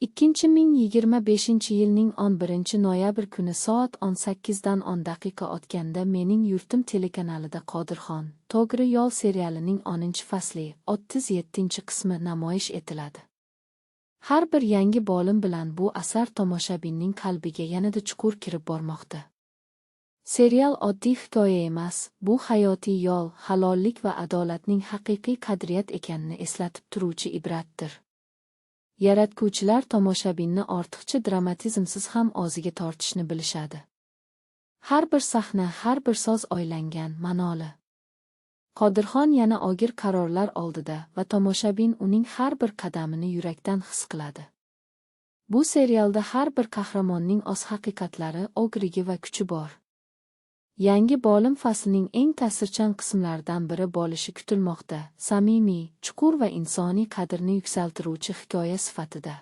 2025-yilning 11-noyabr kuni soat 18dan 10 daqiqa o'tganda Mening yurtim telekanalida Qodirxon To'g'ri yo'l serialining 10-fasli 37-qismi namoyish etiladi. Har bir yangi bo'lim bilan bu asar tomoshabinning qalbiga yanada chuqur kirib bormoqda. Serial oddiy hikoya emas, bu hayotiy yo'l, halollik va adolatning haqiqiy qadriyat ekanini eslatib turuvchi ibratdir. Yaratguvchilar tomoshabinni ortiqcha dramatizmsiz ham o'ziga tortishni bilishadi. Har bir sahna, har bir so'z o'ylangan, ma'noli. Qodirxon yana og'ir qarorlar oldida va tomoshabin uning har bir qadamini yurakdan his qiladi. Bu serialda har bir qahramonning o'z haqiqatlari, o'g'rigi va kuchi bor. Yangi bo'lim faslning eng ta'sirchan qismlaridan biri bo'lishi kutilmoqda. Samimiy, chuqur va insoniy qadrni yuksaltiruvchi hikoya sifatida.